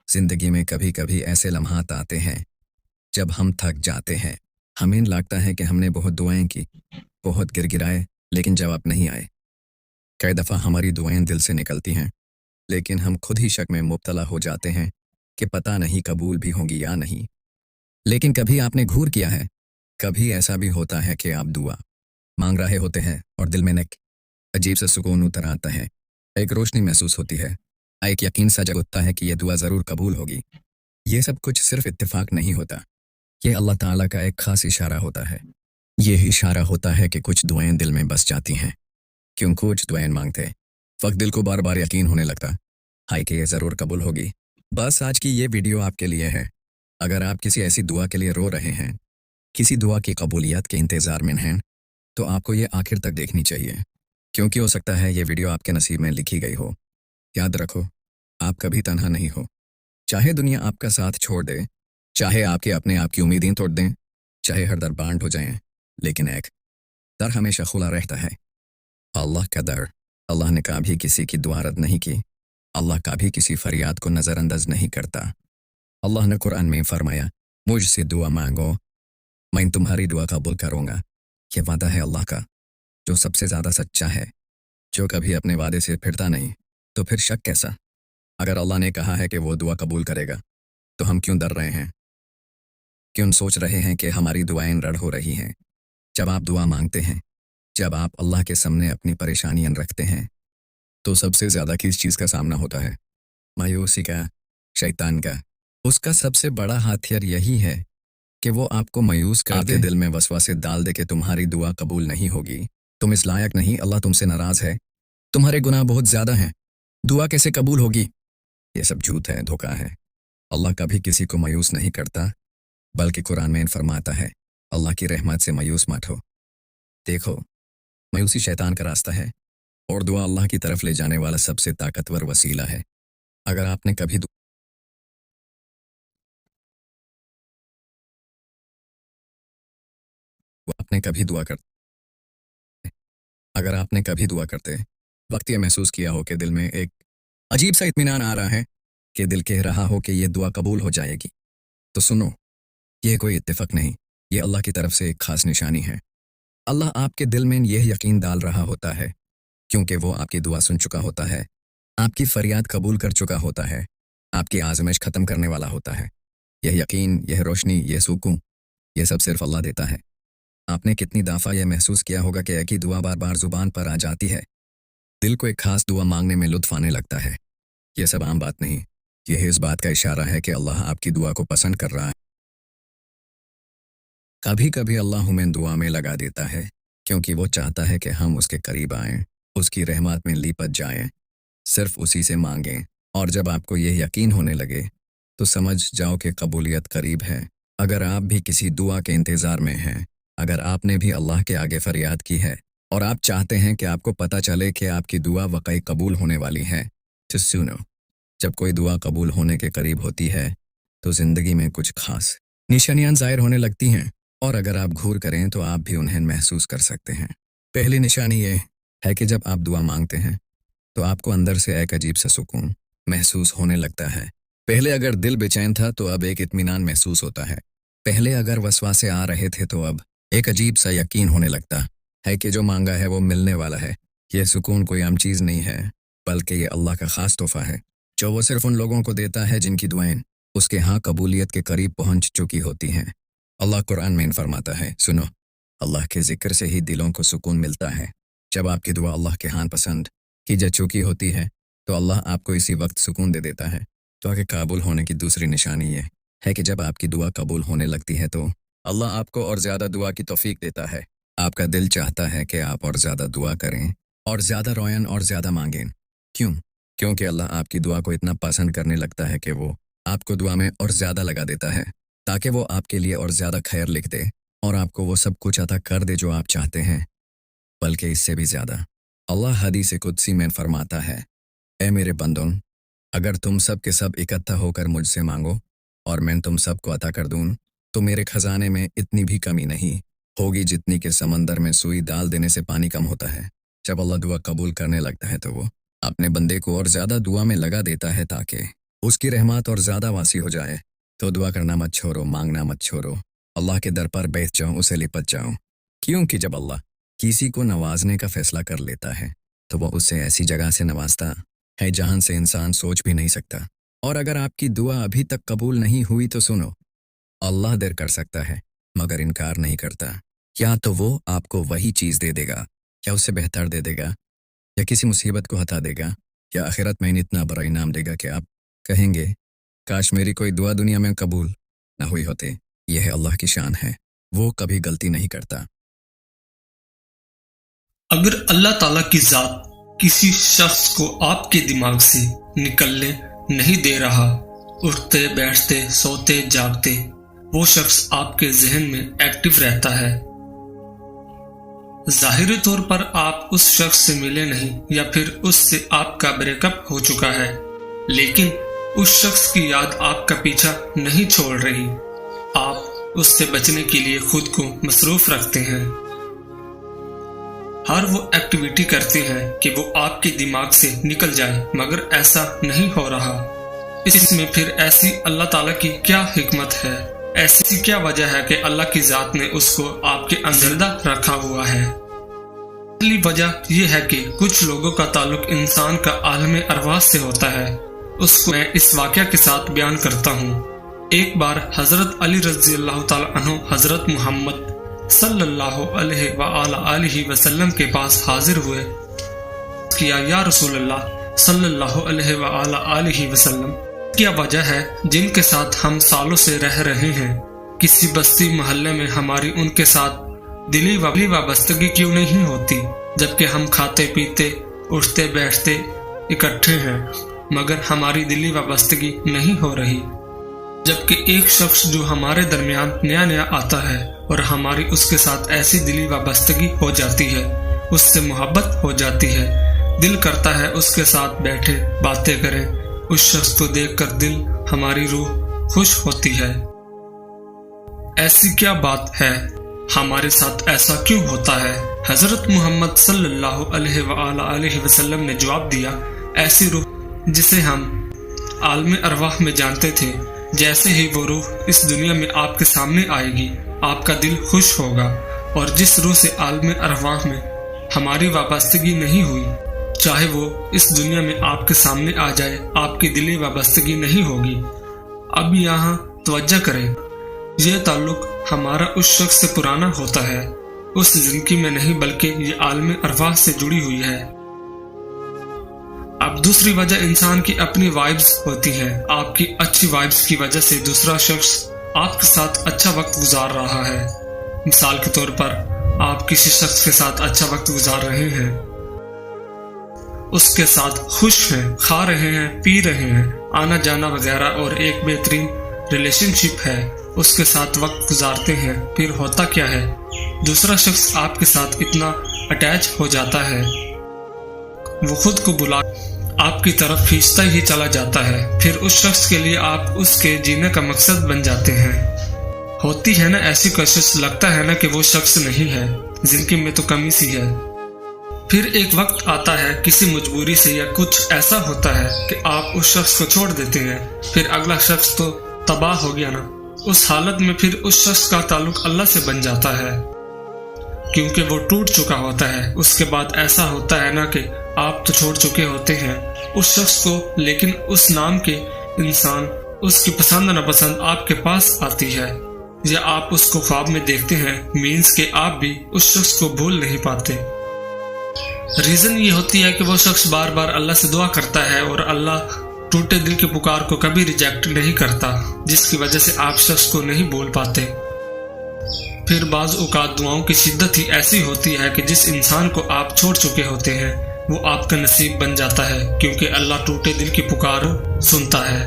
जिंदगी में कभी कभी ऐसे लम्हात आते हैं जब हम थक जाते हैं। हमें लगता है कि हमने बहुत दुआएं की, बहुत गिड़गिड़ाए, लेकिन जवाब नहीं आए। कई दफ़ा हमारी दुआएं दिल से निकलती हैं, लेकिन हम खुद ही शक में मुब्तला हो जाते हैं कि पता नहीं कबूल भी होंगी या नहीं। लेकिन कभी आपने घूर किया है, कभी ऐसा भी होता है कि आप दुआ मांग रहे होते हैं और दिल में एक अजीब सा सुकून उतर आता है, एक रोशनी महसूस होती है, एक यकीन सा जगता है कि यह दुआ ज़रूर कबूल होगी। ये सब कुछ सिर्फ इत्तेफाक नहीं होता, ये अल्लाह ताला का एक खास इशारा होता है। ये इशारा होता है कि कुछ दुआएं दिल में बस जाती हैं। क्यों कुछ दुआएं मांगते वक्त दिल को बार बार यकीन होने लगता हाय कि ये ज़रूर कबूल होगी। बस आज की ये वीडियो आपके लिए है। अगर आप किसी ऐसी दुआ के लिए रो रहे हैं, किसी दुआ की कबूलियत के इंतज़ार में हैं, तो आपको ये आखिर तक देखनी चाहिए, क्योंकि हो सकता है ये वीडियो आपके नसीब में लिखी गई हो। याद रखो, आप कभी तन्हा नहीं हो। चाहे दुनिया आपका साथ छोड़ दे, चाहे आपके अपने आप की उम्मीदें तोड़ दें, चाहे हर दर बांट हो जाएं, लेकिन एक दर हमेशा खुला रहता है, अल्लाह का दर। अल्लाह ने कभी किसी की दुआ रद्द नहीं की। अल्लाह कभी किसी फरियाद को नज़रअंदाज नहीं करता। अल्लाह ने कुरान में फरमाया, मुझसे दुआ मांगो, मैं तुम्हारी दुआ कबूल करूँगा। ये वादा है अल्लाह का, जो सबसे ज़्यादा सच्चा है, जो कभी अपने वादे से फिरता नहीं। तो फिर शक कैसा? अगर अल्लाह ने कहा है कि वो दुआ कबूल करेगा, तो हम क्यों डर रहे हैं? क्यों सोच रहे हैं कि हमारी दुआएं रद्द हो रही हैं? जब आप दुआ मांगते हैं, जब आप अल्लाह के सामने अपनी परेशानियां रखते हैं, तो सबसे ज़्यादा किस चीज़ का सामना होता है? मायूसी का, शैतान का। उसका सबसे बड़ा हथियार यही है कि वो आपको मायूस कर दे, दिल में वसवासे डाल दे कि तुम्हारी दुआ कबूल नहीं होगी, तुम इस लायक नहीं, अल्लाह तुमसे नाराज़ है, तुम्हारे गुनाह बहुत ज़्यादा हैं, दुआ कैसे कबूल होगी। ये सब झूठ है, धोखा है। अल्लाह कभी किसी को मायूस नहीं करता, बल्कि कुरान में फरमाता है, अल्लाह की रहमत से मायूस मत हो। देखो, मायूसी शैतान का रास्ता है और दुआ अल्लाह की तरफ ले जाने वाला सबसे ताकतवर वसीला है। अगर आपने कभी दु- आपने कभी दुआ कर अगर आपने कभी दुआ करते वक्त ये महसूस किया हो कि दिल में एक अजीब सा इत्मीनान आ रहा है, कि दिल कह रहा हो कि ये दुआ कबूल हो जाएगी, तो सुनो, ये कोई इत्तेफाक नहीं, ये अल्लाह की तरफ से एक खास निशानी है। अल्लाह आपके दिल में यह यकीन डाल रहा होता है, क्योंकि वो आपकी दुआ सुन चुका होता है, आपकी फरियाद कबूल कर चुका होता है, आपकी आजमाइश ख़त्म करने वाला होता है। यह यकीन, यह रोशनी, यह सुकून, यह सब सिर्फ अल्लाह देता है। आपने कितनी दफ़ा यह महसूस किया होगा कि एक ही दुआ बार बार ज़ुबान पर आ जाती है, दिल को एक खास दुआ मांगने में लुत्फ़ आने लगता है। यह सब आम बात नहीं, यह इस बात का इशारा है कि अल्लाह आपकी दुआ को पसंद कर रहा है। कभी कभी अल्लाह हमें दुआ में लगा देता है, क्योंकि वो चाहता है कि हम उसके करीब आएं, उसकी रहमत में लिपट जाएं, सिर्फ उसी से मांगें। और जब आपको यह यकीन होने लगे, तो समझ जाओ कि कबूलियत करीब है। अगर आप भी किसी दुआ के इंतज़ार में हैं, अगर आपने भी अल्लाह के आगे फरियाद की है और आप चाहते हैं कि आपको पता चले कि आपकी दुआ वाकई कबूल होने वाली है, तो सुनो, जब कोई दुआ कबूल होने के करीब होती है, तो ज़िंदगी में कुछ खास निशानियां ज़ाहिर होने लगती हैं, और अगर आप घूर करें तो आप भी उन्हें महसूस कर सकते हैं। पहली निशानी ये है कि जब आप दुआ मांगते हैं, तो आपको अंदर से एक अजीब सा सुकून महसूस होने लगता है। पहले अगर दिल बेचैन था, तो अब एक इत्मीनान महसूस होता है। पहले अगर वसवासे आ रहे थे, तो अब एक अजीब सा यकीन होने लगता है कि जो मांगा है वो मिलने वाला है। यह सुकून कोई आम चीज़ नहीं है, बल्कि ये अल्लाह का ख़ास तोहफ़ा है, जो वो सिर्फ उन लोगों को देता है जिनकी दुआएं उसके यहाँ कबूलियत के करीब पहुँच चुकी होती हैं। अल्लाह कुरान में फरमाता है, सुनो, अल्लाह के ज़िक्र से ही दिलों को सुकून मिलता है। जब आपकी दुआ अल्लाह के यहाँ पसंद की जा चुकी होती है, तो अल्लाह आपको इसी वक्त सुकून दे देता है। तो आगे काबुल होने की दूसरी निशानी ये है कि जब आपकी दुआ कबूल होने लगती है, तो अल्लाह आपको और ज़्यादा दुआ की तौफीक देता है। आपका दिल चाहता है कि आप और ज़्यादा दुआ करें, और ज़्यादा रोयन और ज़्यादा मांगें। क्यों? क्योंकि अल्लाह आपकी दुआ को इतना पसंद करने लगता है कि वो आपको दुआ में और ज़्यादा लगा देता है, ताकि वो आपके लिए और ज़्यादा खैर लिख दे और आपको वो सब कुछ अता कर दे जो आप चाहते हैं, बल्कि इससे भी ज़्यादा। अल्लाह हदीस कुदसी में फरमाता है, ए मेरे बंदों, अगर तुम सब के सब इकट्ठा होकर मुझसे मांगो और मैं तुम सबको अता कर दूँ, तो मेरे खजाने में इतनी भी कमी नहीं होगी जितनी कि समंदर में सुई डाल देने से पानी कम होता है। जब अल्लाह दुआ कबूल करने लगता है, तो वो अपने बंदे को और ज़्यादा दुआ में लगा देता है, ताकि اس کی رحمت اور زیادہ واسع ہو جائے تو دعا کرنا مت چھوڑو، مانگنا مت چھوڑو، اللہ کے در پر بیٹھ جاؤ، اسے لپٹ جاؤ، کیونکہ جب اللہ کسی کو نوازنے کا فیصلہ کر لیتا ہے تو وہ اسے ایسی جگہ سے نوازتا ہے جہاں سے انسان سوچ بھی نہیں سکتا۔ اور اگر آپ کی دعا ابھی تک قبول نہیں ہوئی تو سنو، اللہ دیر کر سکتا ہے مگر انکار نہیں کرتا۔ یا تو وہ آپ کو وہی چیز دے دے گا یا اس سے بہتر دے دے گا، یا کسی مصیبت کو ہٹا دے گا، یا آخرت میں اتنا بڑا انعام دے گا کہ آپ کہیں گے کاش میری کوئی دعا دنیا میں قبول نہ ہوئی ہوتی۔ یہ ہے اللہ کی شان ہے، وہ کبھی غلطی نہیں کرتا۔ اگر اللہ تعالیٰ کی ذات کسی شخص کو آپ کے دماغ سے نکلنے نہیں دے رہا، اٹھتے بیٹھتے سوتے جاگتے وہ شخص آپ کے ذہن میں ایکٹیو رہتا ہے۔ ظاہری طور پر آپ اس شخص سے ملے نہیں یا پھر اس سے آپ کا بریک اپ ہو چکا ہے، لیکن اس شخص کی یاد آپ کا پیچھا نہیں چھوڑ رہی۔ آپ اس سے بچنے کے لیے خود کو مصروف رکھتے ہیں، ہر وہ ایکٹیویٹی کرتے ہیں کہ وہ آپ کے دماغ سے نکل جائے، مگر ایسا نہیں ہو رہا۔ اس میں پھر ایسی اللہ تعالیٰ کی کیا حکمت ہے؟ ایسی کیا وجہ ہے کہ اللہ کی ذات نے اس کو آپ کے اندر زندہ رکھا ہوا ہے؟ پہلی وجہ یہ ہے کہ کچھ لوگوں کا تعلق انسان کا عالم ارواح سے ہوتا ہے۔ اس کو میں اس واقعہ کے ساتھ بیان کرتا ہوں۔ ایک بار حضرت علی رضی اللہ تعالی عنہ حضرت محمد صلی اللہ علیہ وآلہ وسلم کے پاس حاضر ہوئے، کیا یا رسول اللہ صلی اللہ علیہ وآلہ وسلم، کیا وجہ ہے جن کے ساتھ ہم سالوں سے رہ رہے ہیں، کسی بستی محلے میں ہماری ان کے ساتھ دلی وابستگی کیوں نہیں ہوتی، جبکہ ہم کھاتے پیتے اٹھتے بیٹھتے اکٹھے ہیں مگر ہماری دلی وابستگی نہیں ہو رہی؟ جبکہ ایک شخص جو ہمارے درمیان نیا آتا ہے اور ہماری اس کے ساتھ ایسی دلی وابستگی ہو جاتی ہے، اس سے محبت ہو جاتی ہے، دل کرتا ہے اس کے ساتھ بیٹھے باتیں کریں، اس شخص کو دیکھ کر دل ہماری روح خوش ہوتی ہے۔ ایسی کیا بات ہے؟ ہمارے ساتھ ایسا کیوں ہوتا ہے؟ حضرت محمد صلی اللہ علیہ وآلہ وسلم نے جواب دیا، ایسی روح جسے ہم عالم ارواح میں جانتے تھے، جیسے ہی وہ روح اس دنیا میں آپ کے سامنے آئے گی آپ کا دل خوش ہوگا، اور جس روح سے عالم ارواح میں ہماری وابستگی نہیں ہوئی، چاہے وہ اس دنیا میں آپ کے سامنے آ جائے آپ کی دلی وابستگی نہیں ہوگی۔ اب یہاں توجہ کریں، یہ تعلق ہمارا اس شخص سے پرانا ہوتا ہے، اس زندگی میں نہیں بلکہ یہ عالم ارواح سے جڑی ہوئی ہے۔ اب دوسری وجہ انسان کی اپنی وائبز ہوتی ہیں۔ آپ کی اچھی وائبز کی وجہ سے دوسرا شخص آپ کے ساتھ اچھا وقت گزار رہا ہے۔ مثال کے طور پر آپ کسی شخص کے ساتھ اچھا وقت گزار رہے ہیں، اس کے ساتھ خوش ہیں، کھا رہے ہیں، پی رہے ہیں، آنا جانا وغیرہ، اور ایک بہترین ریلیشن شپ ہے، اس کے ساتھ وقت گزارتے ہیں، پھر ہوتا کیا ہے؟ دوسرا شخص آپ کے ساتھ اتنا اٹیچ ہو جاتا ہے، وہ خود کو بلا آپ کی طرف کھینچتا ہی چلا جاتا ہے، پھر اس شخص کے لیے آپ اس کے جینے کا مقصد بن جاتے ہیں۔ ہوتی ہے نا ایسی کوشش، لگتا ہے نا کہ وہ شخص نہیں ہے، زندگی میں تو کمی سی ہے۔ پھر ایک وقت آتا ہے کسی مجبوری سے یا کچھ ایسا ہوتا ہے کہ آپ اس شخص کو چھوڑ دیتے ہیں، پھر اگلا شخص تو تباہ ہو گیا نا۔ اس حالت میں پھر اس شخص کا تعلق اللہ سے بن جاتا ہے، کیونکہ وہ ٹوٹ چکا ہوتا ہے۔ اس کے بعد ایسا ہوتا ہے نا کہ آپ تو چھوڑ چکے ہوتے ہیں اس شخص کو، لیکن اس نام کے انسان، اس کی پسند ناپسند آپ کے پاس آتی ہے، یا آپ اس کو خواب میں دیکھتے ہیں، مینس کہ آپ بھی اس شخص کو بھول نہیں پاتے۔ ریزن یہ ہوتی ہے کہ وہ شخص بار بار اللہ سے دعا کرتا ہے اور اللہ ٹوٹے دل کی پکار کو کبھی ریجیکٹ نہیں کرتا، جس کی وجہ سے آپ شخص کو نہیں بول پاتے۔ پھر بعض اوقات دعاؤں کی شدت ہی ایسی ہوتی ہے کہ جس انسان کو آپ چھوڑ چکے ہوتے ہیں وہ آپ کا نصیب بن جاتا ہے، کیونکہ اللہ ٹوٹے دل کی پکار سنتا ہے۔